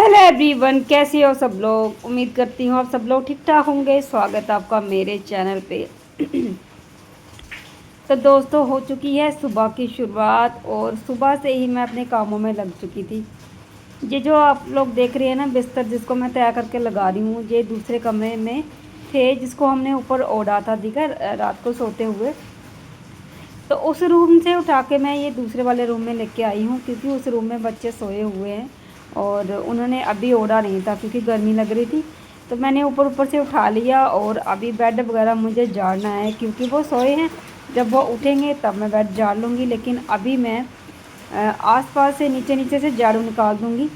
Hello everyone, कैसे हो सब लोग। उम्मीद करती हूँ आप सब लोग ठीक ठाक होंगे। स्वागत है आपका मेरे चैनल पे। तो दोस्तों, हो चुकी है सुबह की शुरुआत और सुबह से ही मैं अपने कामों में लग चुकी थी। ये जो आप लोग देख रहे हैं ना, बिस्तर जिसको मैं तैयार करके लगा रही हूँ, ये दूसरे कमरे में थे जिसको हमने ऊपर ओढ़ा था, दिखा रात को सोते हुए। तो उस रूम से उठा के मैं ये दूसरे वाले रूम में लेके आई हूँ, क्योंकि उस रूम में बच्चे सोए हुए हैं और उन्होंने अभी ओढ़ा नहीं था क्योंकि गर्मी लग रही थी। तो मैंने ऊपर ऊपर से उठा लिया और अभी बेड वगैरह मुझे झाड़ना है, क्योंकि वो सोए हैं। जब वो उठेंगे तब मैं बेड झाड़ लूँगी, लेकिन अभी मैं आसपास से नीचे नीचे से झाड़ू निकाल दूँगी।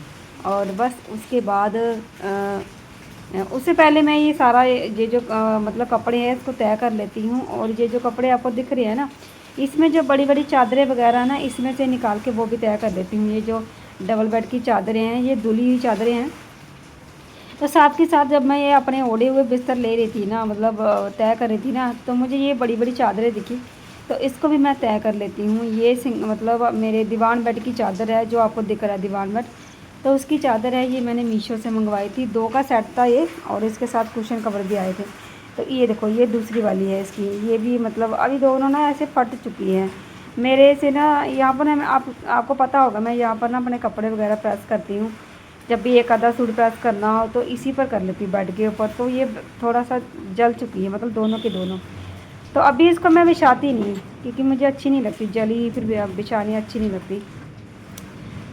और बस उसके बाद उससे पहले मैं ये सारा ये जो मतलब कपड़े हैं इसको तय कर लेती हूँ। और ये जो कपड़े आपको दिख रहे हैं ना, इसमें जो बड़ी बड़ी चादरें वगैरह ना, इसमें से निकाल के वो भी तय कर देती हूँ। ये जो डबल बेड की चादरें हैं, ये धुली हुई चादरें हैं। तो साथ के साथ जब मैं ये अपने ओढ़े हुए बिस्तर ले रही थी ना, मतलब तय कर रही थी ना, तो मुझे ये बड़ी बड़ी चादरें दिखी। तो इसको भी मैं तय कर लेती हूँ। ये मतलब मेरे दीवान बेड की चादर है, जो आपको दिख रहा है दीवान बेड। तो उसकी चादर है, ये मैंने मीशो से मंगवाई थी। 2 का सेट था ये, और इसके साथ कुशन कवर भी आए थे। तो ये देखो, ये दूसरी वाली है इसकी। ये भी मतलब अभी दोनों ना ऐसे फट चुकी हैं मेरे से ना। यहाँ पर मैं आपको पता होगा, मैं यहाँ पर ना अपने कपड़े वगैरह प्रेस करती हूँ। जब भी एक आधा सूट प्रेस करना हो तो इसी पर कर लेती हूँ, बेड के ऊपर। तो ये थोड़ा सा जल चुकी है, मतलब दोनों के दोनों। तो अभी इसको मैं बिछाती नहीं, क्योंकि मुझे अच्छी नहीं लगती जली, फिर बिछानी अच्छी नहीं लगती।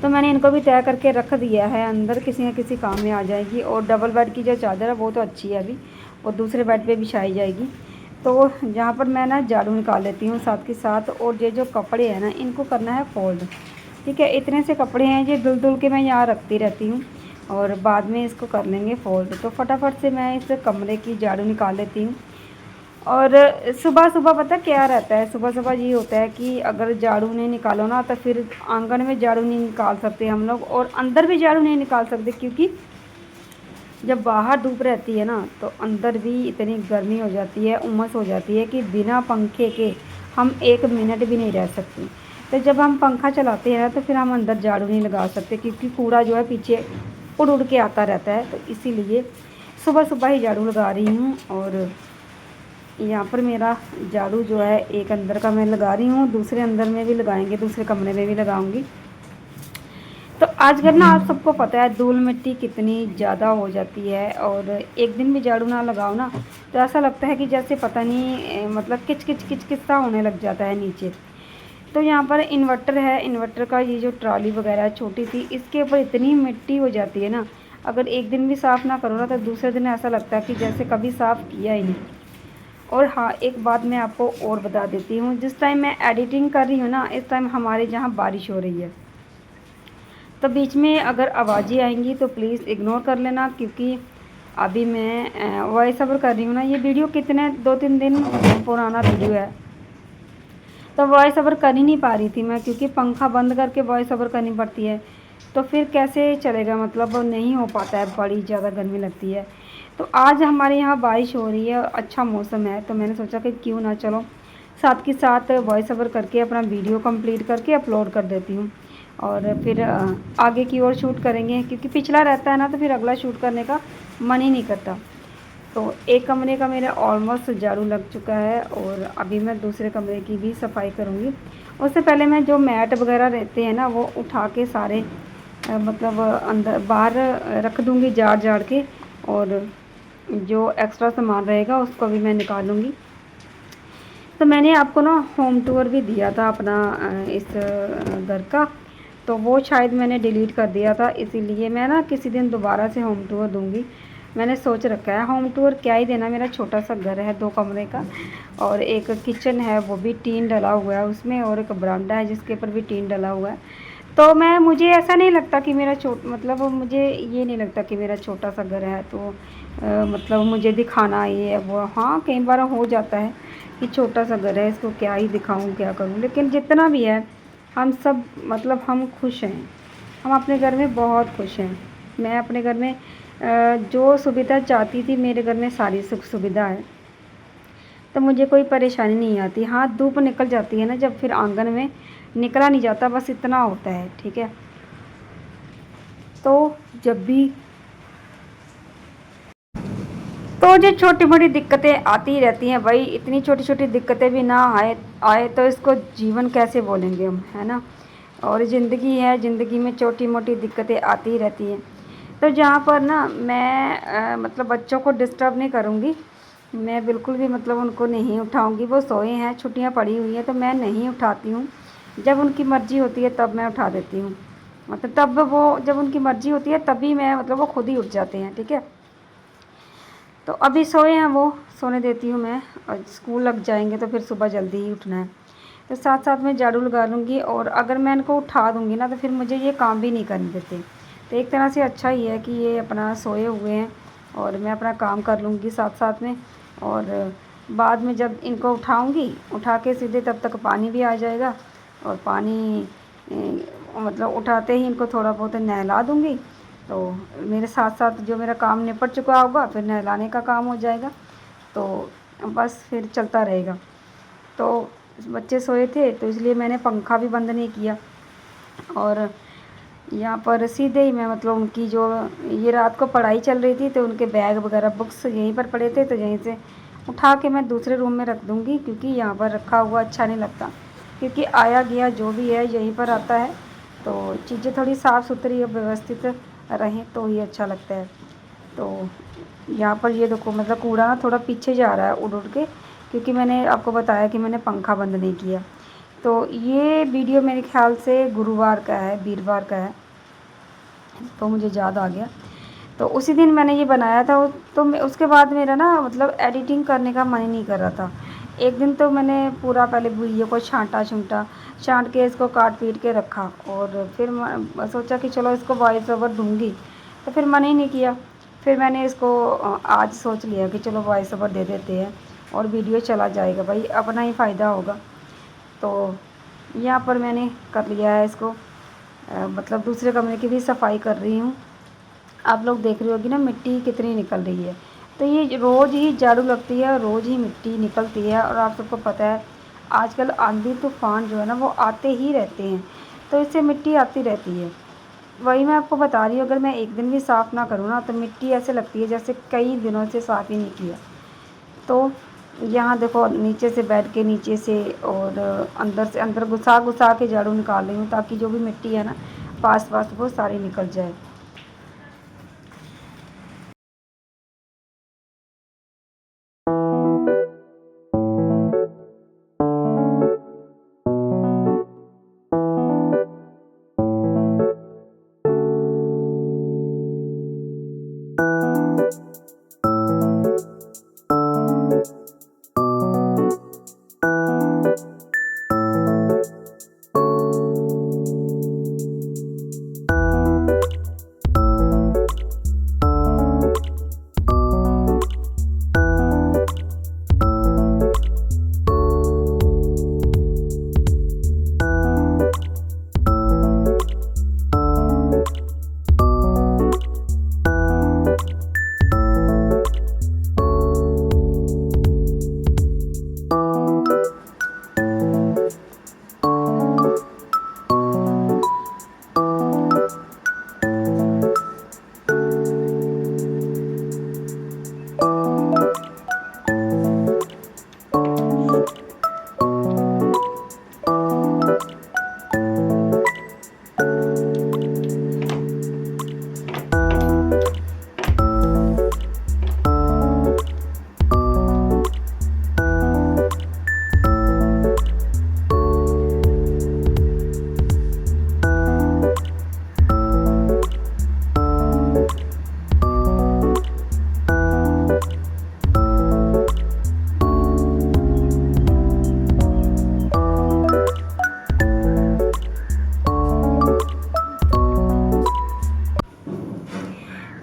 तो मैंने इनको भी तय करके रख दिया है अंदर, किसी न किसी काम में आ जाएगी। और डबल बेड की जो चादर है वो तो अच्छी है, अभी वो दूसरे बेड पे बिछाई जाएगी। तो जहाँ पर मैं ना झाड़ू निकाल लेती हूँ साथ के साथ। और ये जो कपड़े हैं ना, इनको करना है फोल्ड। ठीक है, इतने से कपड़े हैं, ये धुल धुल के मैं यहाँ रखती रहती हूँ और बाद में इसको कर लेंगे फोल्ड। तो फटाफट से मैं इस कमरे की झाड़ू निकाल लेती हूँ। और सुबह सुबह पता क्या रहता है, सुबह सुबह ये होता है कि अगर झाड़ू नहीं निकालो ना, तो फिर आंगन में झाड़ू नहीं निकाल सकते हम लोग, और अंदर भी झाड़ू नहीं निकाल सकते, क्योंकि जब बाहर धूप रहती है ना, तो अंदर भी इतनी गर्मी हो जाती है, उमस हो जाती है कि बिना पंखे के हम 1 मिनट भी नहीं रह सकते। तो जब हम पंखा चलाते हैं ना, तो फिर हम अंदर झाड़ू नहीं लगा सकते, क्योंकि कूड़ा जो है पीछे उड़ उड़ के आता रहता है। तो इसीलिए सुबह सुबह ही झाड़ू लगा रही हूँ। और यहाँ पर मेरा झाड़ू जो है, एक अंदर का मैं लगा रही हूँ, दूसरे अंदर में भी लगाएंगे, दूसरे कमरे में भी लगाऊंगी। तो आजकल ना आप सबको पता है धूल मिट्टी कितनी ज़्यादा हो जाती है, और एक दिन भी झाड़ू ना लगाओ ना, तो ऐसा लगता है कि जैसे पता नहीं मतलब किच किच किच किच सा होने लग जाता है नीचे। तो यहाँ पर इन्वर्टर है, इन्वर्टर का ये जो ट्रॉली वगैरह छोटी सी, इसके ऊपर इतनी मिट्टी हो जाती है ना, अगर एक दिन भी साफ़ ना करो ना, तो दूसरे दिन ऐसा लगता है कि जैसे कभी साफ़ किया ही नहीं। और हाँ, एक बात मैं आपको और बता देती हूँ, जिस टाइम मैं एडिटिंग कर रही हूँ ना, इस टाइम हमारे यहाँ बारिश हो रही है। तो बीच में अगर आवाज़ें आएंगी तो प्लीज़ इग्नोर कर लेना, क्योंकि अभी मैं वॉइस ओवर कर रही हूँ ना। ये वीडियो कितने 2-3 दिन पुराना वीडियो है, तो वॉइस ओवर कर ही नहीं पा रही थी मैं, क्योंकि पंखा बंद करके वॉइस ओवर करनी पड़ती है। तो फिर कैसे चलेगा, मतलब नहीं हो पाता है, बड़ी ज़्यादा गर्मी लगती है। तो आज हमारे यहाँ बारिश हो रही है, अच्छा मौसम है, तो मैंने सोचा कि क्यों ना, चलो साथ के साथ वॉइस ओवर करके अपना वीडियो कंप्लीट करके अपलोड कर देती हूँ। और फिर आगे की ओर शूट करेंगे, क्योंकि पिछला रहता है ना, तो फिर अगला शूट करने का मन ही नहीं करता। तो एक कमरे का मेरा ऑलमोस्ट झाड़ू लग चुका है, और अभी मैं दूसरे कमरे की भी सफाई करूँगी। उससे पहले मैं जो मैट वगैरह रहते हैं ना, वो उठा के सारे मतलब अंदर बाहर रख दूँगी झाड़ झाड़ के, और जो एक्स्ट्रा सामान रहेगा उसको भी मैं निकालूँगी। तो मैंने आपको ना होम टूर भी दिया था अपना इस घर का, तो वो शायद मैंने डिलीट कर दिया था, इसीलिए मैं ना किसी दिन दोबारा से होम टूर दूँगी। मैंने सोच रखा है होम टूर क्या ही देना, मेरा छोटा सा घर है 2 कमरे का, और एक किचन है वो भी टीन डला हुआ है उसमें, और एक बरामदा है जिसके ऊपर भी टीन डला हुआ है। तो मैं मुझे ऐसा नहीं लगता कि मेरा मतलब मुझे ये नहीं लगता कि मेरा छोटा सा घर है, तो मतलब मुझे दिखाना ये है वो। हाँ, कई बार हो जाता है कि छोटा सा घर है, इसको क्या ही दिखाऊं, क्या करूं, लेकिन जितना भी है हम सब मतलब हम खुश हैं। हम अपने घर में बहुत खुश हैं। मैं अपने घर में जो सुविधा चाहती थी, मेरे घर में सारी सुख सुविधा है, तो मुझे कोई परेशानी नहीं आती। हाँ, धूप निकल जाती है ना जब, फिर आंगन में निकला नहीं जाता, बस इतना होता है, ठीक है। तो जब भी तो जो छोटी मोटी दिक्कतें आती रहती हैं भाई, इतनी छोटी छोटी दिक्कतें भी ना आए आए तो इसको जीवन कैसे बोलेंगे हम, है ना। और ज़िंदगी है, ज़िंदगी में छोटी मोटी दिक्कतें आती ही रहती हैं। तो जहाँ पर ना मैं मतलब बच्चों को डिस्टर्ब नहीं करूँगी, मैं बिल्कुल भी मतलब उनको नहीं उठाऊँगी। वो सोए हैं, छुट्टियाँ पड़ी हुई हैं, तो मैं नहीं उठाती हूँ। जब उनकी मर्ज़ी होती है तब मैं उठा देती हूँ, मतलब तब वो, जब उनकी मर्ज़ी होती है तभी मैं, मतलब वो खुद ही उठ जाते हैं, ठीक है। तो अभी सोए हैं वो, सोने देती हूँ मैं, और स्कूल लग जाएंगे तो फिर सुबह जल्दी ही उठना है। तो साथ साथ में झाड़ू लगा लूँगी, और अगर मैं इनको उठा दूँगी ना तो फिर मुझे ये काम भी नहीं करने देते। तो एक तरह से अच्छा ही है कि ये अपना सोए हुए हैं और मैं अपना काम कर लूँगी साथ साथ में। और बाद में जब इनको उठाऊँगी, उठा के सीधे तब तक पानी भी आ जाएगा, और पानी मतलब उठाते ही इनको थोड़ा बहुत नहला दूँगी। तो मेरे साथ साथ जो मेरा काम निपट चुका होगा, फिर नहलाने का काम हो जाएगा, तो बस फिर चलता रहेगा। तो बच्चे सोए थे तो इसलिए मैंने पंखा भी बंद नहीं किया, और यहाँ पर सीधे ही मैं, मतलब उनकी जो ये रात को पढ़ाई चल रही थी तो उनके बैग वगैरह बुक्स यहीं पर पड़े थे, तो यहीं से उठा के मैं दूसरे रूम में रख दूँगी, क्योंकि यहाँ पर रखा हुआ अच्छा नहीं लगता। क्योंकि आया गया जो भी है यहीं पर आता है, तो चीज़ें थोड़ी साफ़ सुथरी और व्यवस्थित रहें तो ही अच्छा लगता है। तो यहाँ पर ये देखो, मतलब कूड़ा ना थोड़ा पीछे जा रहा है उड़ उड़ के, क्योंकि मैंने आपको बताया कि मैंने पंखा बंद नहीं किया। तो ये वीडियो मेरे ख्याल से गुरुवार का है, वीरवार का है, तो मुझे याद आ गया। तो उसी दिन मैंने ये बनाया था, तो मैं उसके बाद मेरा ना मतलब एडिटिंग करने का मन ही नहीं कर रहा था। एक दिन तो मैंने पूरा पहले वीडियो को छांट के इसको काट पीट के रखा, और फिर मैं सोचा कि चलो इसको वॉइस ओवर दूँगी, तो फिर मन ही नहीं किया। फिर मैंने इसको आज सोच लिया कि चलो वॉइस ओवर दे देते हैं, और वीडियो चला जाएगा भाई, अपना ही फ़ायदा होगा। तो यहाँ पर मैंने कर लिया है इसको, मतलब दूसरे कमरे की भी सफाई कर रही हूँ। आप लोग देख रही होगी ना मिट्टी कितनी निकल रही है। तो ये रोज़ ही झाड़ू लगती है और रोज़ ही मिट्टी निकलती है, और आप सबको पता है आजकल आंधी तूफ़ान जो है ना वो आते ही रहते हैं, तो इससे मिट्टी आती रहती है। वही मैं आपको बता रही हूँ, अगर मैं एक दिन भी साफ़ ना करूँ ना तो मिट्टी ऐसे लगती है जैसे कई दिनों से साफ़ ही नहीं किया। तो यहाँ देखो, नीचे से बेड के नीचे से और अंदर से अंदर घुसा घुसा के झाड़ू निकाल रही हूँ, ताकि जो भी मिट्टी है ना पास पास वो सारी निकल जाए।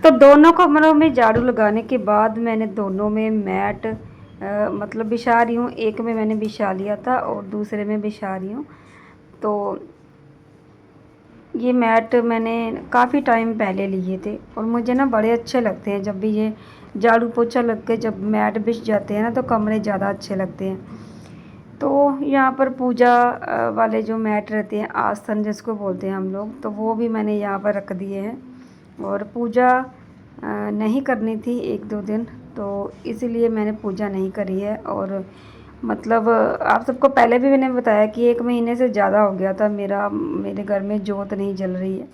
तो दोनों कमरों में झाड़ू लगाने के बाद मैंने दोनों में मैट मतलब बिछा रही हूँ। एक में मैंने बिछा लिया था और दूसरे में बिछा रही हूँ। तो ये मैट मैंने काफ़ी टाइम पहले लिए थे, और मुझे ना बड़े अच्छे लगते हैं। जब भी ये झाड़ू पोछा लग के जब मैट बिछ जाते हैं ना तो कमरे ज़्यादा अच्छे लगते हैं। तो यहाँ पर पूजा वाले जो मैट रहते हैं, आसन जिसको बोलते हैं हम लोग, तो वो भी मैंने यहाँ पर रख दिए हैं। और पूजा नहीं करनी थी 1-2 दिन, तो इसीलिए मैंने पूजा नहीं करी है। और मतलब आप सबको पहले भी मैंने बताया कि 1 महीने से ज़्यादा हो गया था मेरे घर में जोत नहीं जल रही है।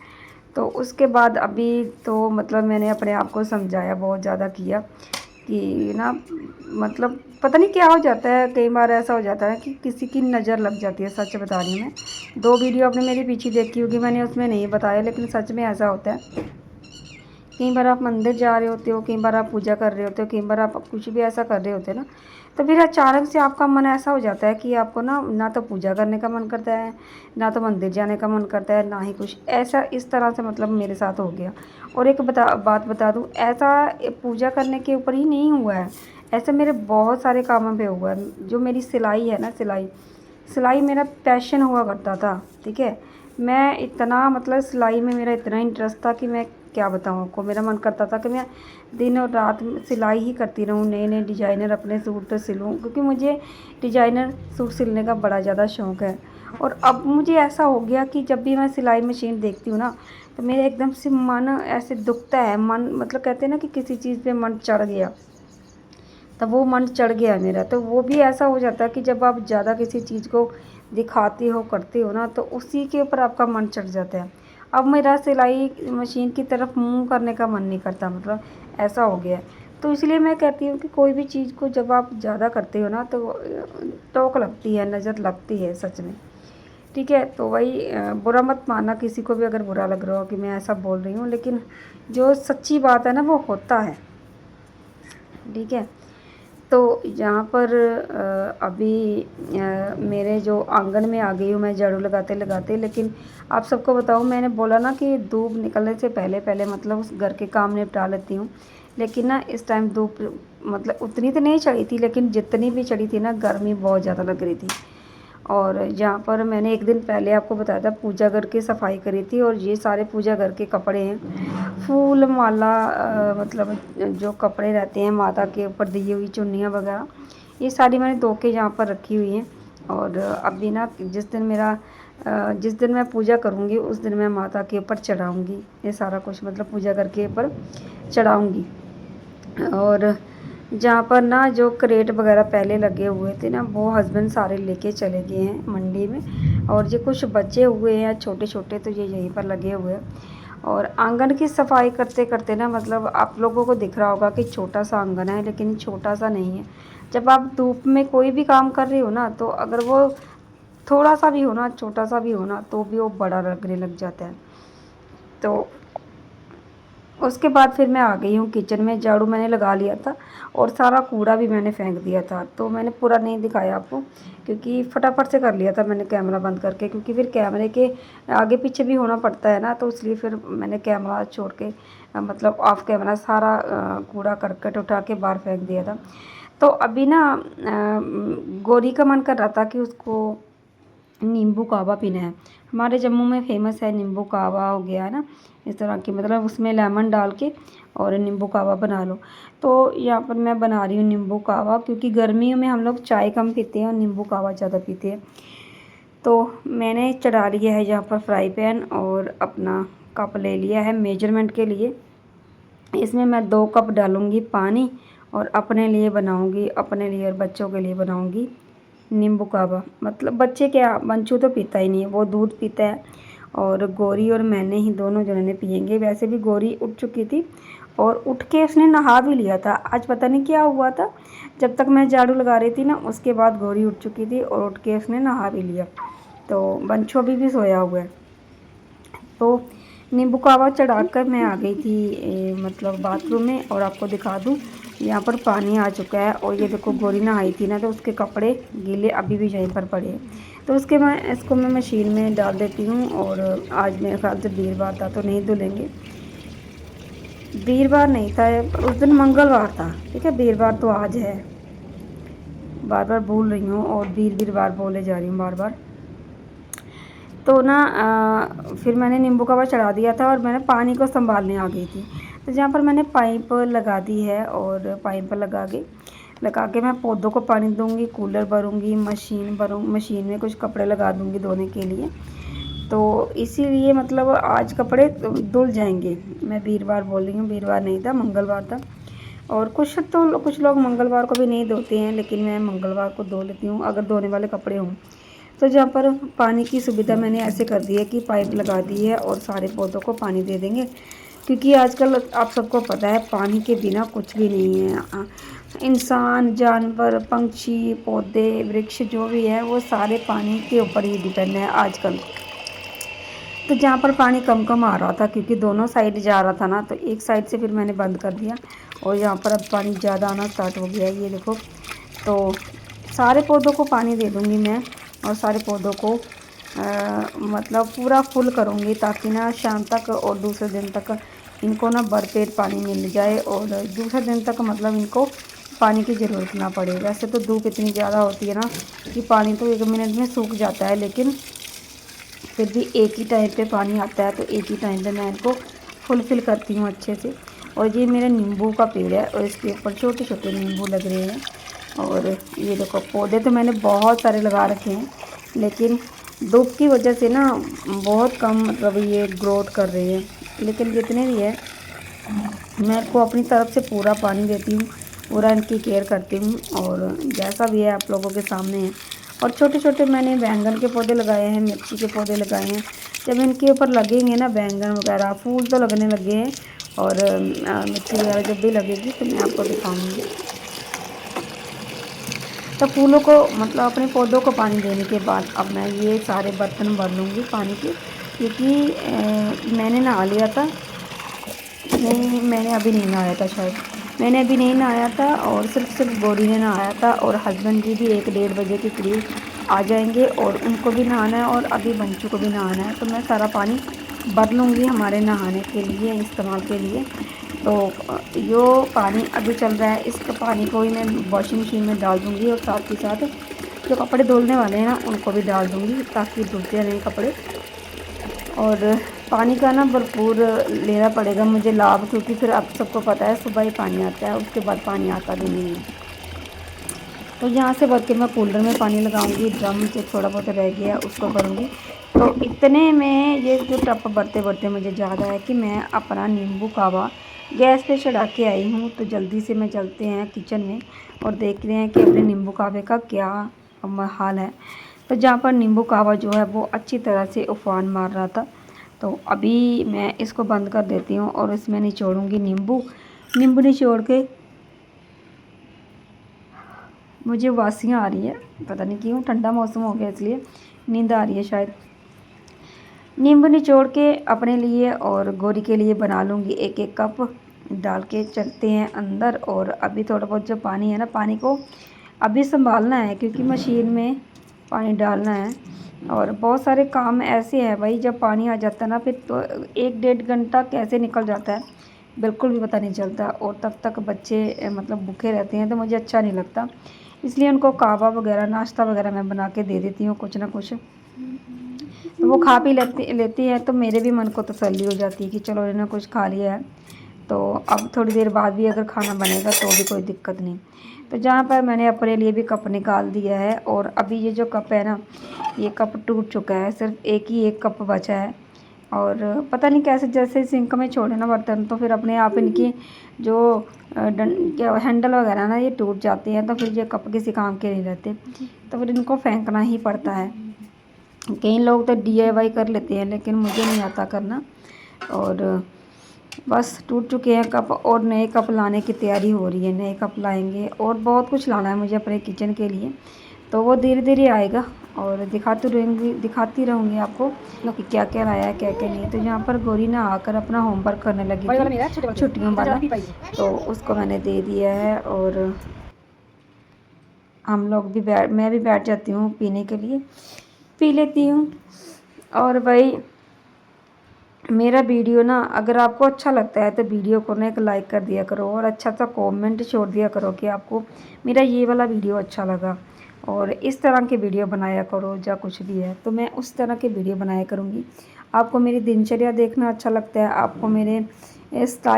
तो उसके बाद अभी तो मतलब मैंने अपने आप को समझाया, बहुत ज़्यादा किया कि ना मतलब पता नहीं क्या हो जाता है, कई बार ऐसा हो जाता है कि किसी की नज़र लग जाती है। सच बता रही हूँ मैं, 2 वीडियो आपने मेरी पीछे देखी होगी, मैंने उसमें नहीं बताया, लेकिन सच में ऐसा होता है। कई बार आप मंदिर जा रहे होते हो, कई बार आप पूजा कर रहे होते हो, कई बार आप कुछ भी ऐसा कर रहे होते हो ना, तो फिर अचानक से आपका मन ऐसा हो जाता है कि आपको ना तो पूजा करने का मन करता है, ना तो मंदिर जाने का मन करता है, ना ही कुछ ऐसा। इस तरह से मतलब मेरे साथ हो गया। और एक बात बता दूँ, ऐसा पूजा करने के ऊपर ही नहीं हुआ है, ऐसा मेरे बहुत सारे कामों पे हुआ है। जो मेरी सिलाई है ना, सिलाई मेरा पैशन हुआ करता था, ठीक है। मैं इतना मतलब सिलाई में मेरा इतना इंटरेस्ट था कि मैं क्या बताऊँ आपको। मेरा मन करता था कि मैं दिन और रात सिलाई ही करती रहूँ, नए नए डिजाइनर अपने सूट सिलूँ, क्योंकि मुझे डिजाइनर सूट सिलने का बड़ा ज़्यादा शौक़ है। और अब मुझे ऐसा हो गया कि जब भी मैं सिलाई मशीन देखती हूँ ना, तो मेरा एकदम से मन ऐसे दुखता है। मन मतलब कहते हैं ना कि किसी चीज़ पे मन चढ़ गया, तब वो मन चढ़ गया है मेरा। तो वो भी ऐसा हो जाता है कि जब आप ज़्यादा किसी चीज़ को दिखाते हो, करते हो ना, तो उसी के ऊपर आपका मन चढ़ जाता है। अब मेरा सिलाई मशीन की तरफ मुँह करने का मन नहीं करता, मतलब ऐसा हो गया है। तो इसलिए मैं कहती हूँ कि कोई भी चीज़ को जब आप ज़्यादा करते हो ना, तो टोक लगती है, नज़र लगती है सच में, ठीक है। तो वही बुरा मत मानना किसी को भी अगर बुरा लग रहा हो कि मैं ऐसा बोल रही हूँ, लेकिन जो सच्ची बात है ना वो होता है, ठीक है। तो यहाँ पर अभी मेरे जो आंगन में आ गई हूँ मैं झाड़ू लगाते लगाते। लेकिन आप सबको बताऊँ, मैंने बोला ना कि धूप निकलने से पहले पहले मतलब उस घर के काम निपटा लेती हूँ। लेकिन ना इस टाइम धूप मतलब उतनी तो नहीं चढ़ी थी, लेकिन जितनी भी चढ़ी थी ना, गर्मी बहुत ज़्यादा लग रही थी। और जहाँ पर मैंने 1 दिन पहले आपको बताया था पूजा घर की सफाई करी थी, और ये सारे पूजा घर के कपड़े हैं, फूल माला मतलब जो कपड़े रहते हैं माता के ऊपर दी हुई चुन्नियाँ वगैरह, ये सारी मैंने धो के यहाँ पर रखी हुई हैं। और अभी ना जिस दिन मैं पूजा करूँगी उस दिन मैं माता के ऊपर चढ़ाऊँगी ये सारा कुछ, मतलब पूजा घर के ऊपर चढ़ाऊँगी। और जहाँ पर ना जो क्रेट वगैरह पहले लगे हुए थे ना, वो हस्बैंड सारे लेके चले गए हैं मंडी में, और ये कुछ बचे हुए हैं छोटे छोटे, तो ये यहीं पर लगे हुए हैं। और आंगन की सफाई करते करते ना, मतलब आप लोगों को दिख रहा होगा कि छोटा सा आंगन है, लेकिन छोटा सा नहीं है। जब आप धूप में कोई भी काम कर रहे हो ना, तो अगर वो थोड़ा सा भी हो ना, छोटा सा भी हो ना, तो भी वो बड़ा लगने लग जाता है। तो उसके बाद फिर मैं आ गई हूँ किचन में। झाड़ू मैंने लगा लिया था, और सारा कूड़ा भी मैंने फेंक दिया था। तो मैंने पूरा नहीं दिखाया आपको, क्योंकि फटाफट से कर लिया था मैंने कैमरा बंद करके, क्योंकि फिर कैमरे के आगे पीछे भी होना पड़ता है ना, तो इसलिए फिर मैंने कैमरा छोड़ के मतलब ऑफ कैमरा सारा कूड़ा करकट उठा के बाहर फेंक दिया था। तो अभी ना गोरी का मन कर रहा था कि उसको नींबू कावा पीना है। हमारे जम्मू में फेमस है नींबू कावा, हो गया है ना, इस तरह की, मतलब उसमें लेमन डाल के और नींबू कावा बना लो। तो यहाँ पर मैं बना रही हूँ नींबू कावा, क्योंकि गर्मियों में हम लोग चाय कम पीते हैं और नींबू कावा ज़्यादा पीते हैं। तो मैंने चढ़ा लिया है यहाँ पर फ्राई पैन, और अपना कप ले लिया है मेजरमेंट के लिए। इसमें मैं 2 कप डालूँगी पानी, और अपने लिए बनाऊँगी, अपने लिए और बच्चों के लिए बनाऊँगी नींबू कावा। मतलब बच्चे क्या, बंचू तो पीता ही नहीं है, वो दूध पीता है, और गौरी और मैंने ही दोनों जने ने पियेंगे। वैसे भी गौरी उठ चुकी थी, और उठ के उसने नहा भी लिया था। आज पता नहीं क्या हुआ था, जब तक मैं झाड़ू लगा रही थी ना, उसके बाद गौरी उठ चुकी थी और उठ के उसने नहा भी लिया। तो बंचू अभी भी सोया हुआ है। तो नींबू कावा चढ़ाकर मैं आ गई थी मतलब बाथरूम में। और आपको दिखा दूँ, यहाँ पर पानी आ चुका है, और ये देखो गौरी नहाई थी ना, तो उसके कपड़े गीले अभी भी यहीं पर पड़े हैं। तो इसको मैं मशीन में डाल देती हूँ। और आज मेरे ख्याल से वीरवार था, तो नहीं धुलेंगे। वीरवार नहीं था उस दिन, मंगलवार था, ठीक है। वीरवार तो आज है, बार बार भूल रही हूँ, और वीरवार बोले जा रही हूँ बार बार। तो ना फिर मैंने नींबू कावा चढ़ा दिया था, और मैंने पानी को संभालने आ गई थी। तो जहाँ पर मैंने पाइप लगा दी है, और पाइप लगा के मैं पौधों को पानी दूंगी, कूलर भरूंगी, मशीन में कुछ कपड़े लगा दूंगी धोने के लिए। तो इसीलिए मतलब आज कपड़े धुल जाएंगे। मैं वीरवार बोल रही हूँ, वीरवार नहीं था, मंगलवार था। और कुछ लोग मंगलवार को भी नहीं धोते हैं, लेकिन मैं मंगलवार को धो लेती हूँ अगर धोने वाले कपड़े हों। तो जहाँ पर पानी की सुविधा मैंने ऐसे कर दी है कि पाइप लगा दी है और सारे पौधों को पानी दे देंगे, क्योंकि आजकल आप सबको पता है पानी के बिना कुछ भी नहीं है। इंसान, जानवर, पंछी, पौधे, वृक्ष जो भी है वो सारे पानी के ऊपर ही डिपेंड है आजकल। तो जहाँ पर पानी कम कम आ रहा था, क्योंकि दोनों साइड जा रहा था ना, तो एक साइड से फिर मैंने बंद कर दिया और यहाँ पर अब पानी ज़्यादा आना स्टार्ट हो गया है, ये देखो। तो सारे पौधों को पानी दे दूँगी मैं, और सारे पौधों को मतलब पूरा फुल करूँगी, ताकि ना शाम तक और दूसरे दिन तक इनको ना भरपेट पानी मिल जाए, और दूसरे दिन तक मतलब इनको पानी की ज़रूरत ना पड़े। वैसे तो धूप इतनी ज़्यादा होती है ना कि पानी तो 1 मिनट में सूख जाता है, लेकिन फिर भी एक ही टाइम पे पानी आता है, तो एक ही टाइम पे मैं इनको फुलफिल करती हूँ अच्छे से। और ये मेरा नींबू का पेड़ है और इसके ऊपर छोटे छोटे नींबू लग रहे हैं। और ये देखो पौधे तो मैंने बहुत सारे लगा रखे हैं, लेकिन धूप की वजह से ना बहुत कम मतलब ये ग्रोथ कर रही है। लेकिन जितने भी है मैं इनको अपनी तरफ से पूरा पानी देती हूँ, पूरा इनकी केयर करती हूँ, और जैसा भी है आप लोगों के सामने है। और छोटे छोटे मैंने बैंगन के पौधे लगाए हैं, मिर्ची के पौधे लगाए हैं। जब इनके ऊपर लगेंगे ना बैंगन वगैरह, फूल तो लगने लगे हैं, और मिर्ची वगैरह जब भी लगेगी तो मैं आपको दिखाऊंगी। तो फूलों को मतलब अपने पौधों को पानी देने के बाद अब मैं ये सारे बर्तन भर लूँगी पानी के, क्योंकि मैंने नहा लिया था। नहीं, मैंने अभी नहीं नहाया था, शायद मैंने अभी नहीं नहाया था, और सिर्फ गौरी ने नहाया था, और हस्बैंड जी भी 1 डेढ़ बजे के करीब आ जाएंगे और उनको भी नहाना है, और अभी बंचू को भी नहाना है। तो मैं सारा पानी भर लूँगी हमारे नहाने के लिए, इस्तेमाल के लिए। तो यो पानी अभी चल रहा है, इस पानी को ही मैं वॉशिंग मशीन में डाल दूँगी, और साथ ही साथ जो कपड़े धुलने वाले हैं ना उनको भी डाल दूँगी, ताकि धुलते रहें कपड़े। और पानी का ना भरपूर लेना पड़ेगा मुझे लाभ, क्योंकि फिर आप सबको पता है सुबह ही पानी आता है, उसके बाद पानी आता भी नहीं है। तो यहाँ से भर के मैं कूलर में पानी लगाऊंगी, ड्रम से थोड़ा बहुत रह गया उसको करूँगी। तो इतने में ये जो टप भरते भरते मुझे ज़्यादा है कि मैं अपना नींबू कावा गैस पे चढ़ा के आई हूँ। तो जल्दी से मैं चलते हैं किचन में और देख रहे हैं कि अपने नींबू कावे का क्या हाल है। तो जहाँ पर नींबू कावा जो है वो अच्छी तरह से उफान मार रहा था, तो अभी मैं इसको बंद कर देती हूँ और इसमें निचोड़ूँगी नींबू। नींबू निचोड़ के मुझे वासियाँ आ रही है, पता नहीं क्यों, ठंडा मौसम हो गया इसलिए नींद आ रही है शायद। नींबू निचोड़ के अपने लिए और गोरी के लिए बना लूँगी 1-1 कप डाल के। चलते हैं अंदर, और अभी थोड़ा बहुत जो पानी है ना, पानी को अभी संभालना है, क्योंकि मशीन में पानी डालना है। और बहुत सारे काम ऐसे हैं भाई, जब पानी आ जाता है ना फिर तो 1 डेढ़ घंटा कैसे निकल जाता है बिल्कुल भी पता नहीं चलता, और तब तक बच्चे मतलब भूखे रहते हैं, तो मुझे अच्छा नहीं लगता। इसलिए उनको कावा वगैरह नाश्ता वगैरह मैं बना के दे देती हूँ कुछ ना कुछ, तो वो खा पी लेती है, तो मेरे भी मन को तसल्ली हो जाती है कि चलो इन्होंने कुछ खा लिया है। तो अब थोड़ी देर बाद भी अगर खाना बनेगा तो भी कोई दिक्कत नहीं। तो जहाँ पर मैंने अपने लिए भी कप निकाल दिया है, और अभी ये जो कप है ना, ये कप टूट चुका है, सिर्फ एक कप बचा है। और पता नहीं कैसे, जैसे सिंक में छोड़े ना बर्तन, तो फिर अपने आप इनकी जो क्या हैंडल वगैरह ना ये टूट जाते हैं, तो फिर ये कप किसी काम के नहीं रहते, तो फिर इनको फेंकना ही पड़ता है। कई लोग तो DIY कर लेते हैं, लेकिन मुझे नहीं आता करना। और बस टूट चुके हैं कप, और नए कप लाने की तैयारी हो रही है, नए कप लाएंगे, और बहुत कुछ लाना है मुझे अपने किचन के लिए। तो वो धीरे धीरे आएगा, और दिखाती रहूँगी आपको कि क्या क्या लाया है, क्या क्या नहीं। तो यहाँ पर गौरी ना आकर अपना होमवर्क करने लगी थी छुट्टियों वाला, तो उसको मैंने दे दिया है, और हम लोग भी मैं भी बैठ जाती हूँ पीने के लिए, पी लेती हूँ। और भाई मेरा वीडियो ना अगर आपको अच्छा लगता है तो वीडियो को ना एक लाइक कर दिया करो, और अच्छा सा कमेंट छोड़ दिया करो कि आपको मेरा ये वाला वीडियो अच्छा लगा, और इस तरह के वीडियो बनाया करो। या कुछ भी है तो मैं उस तरह के वीडियो बनाया करूँगी। आपको मेरी दिनचर्या देखना अच्छा लगता है, आपको मेरे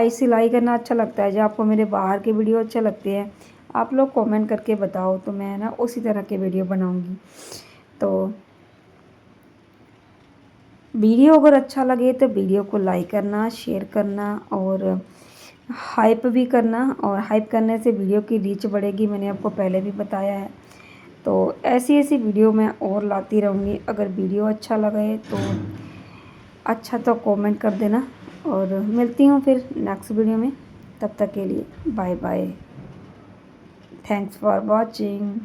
सिलाई करना अच्छा लगता है, या आपको मेरे बाहर के वीडियो अच्छे लगते हैं, आप लोग कमेंट करके बताओ, तो मैं ना उसी तरह के वीडियो बनाऊँगी। तो वीडियो अगर अच्छा लगे तो वीडियो को लाइक करना, शेयर करना और हाइप भी करना। और हाइप करने से वीडियो की रीच बढ़ेगी, मैंने आपको पहले भी बताया है। तो ऐसी ऐसी वीडियो मैं और लाती रहूँगी। अगर वीडियो अच्छा लगे तो अच्छा तो कमेंट कर देना। और मिलती हूँ फिर नेक्स्ट वीडियो में, तब तक के लिए bye bye. Thanks for watching.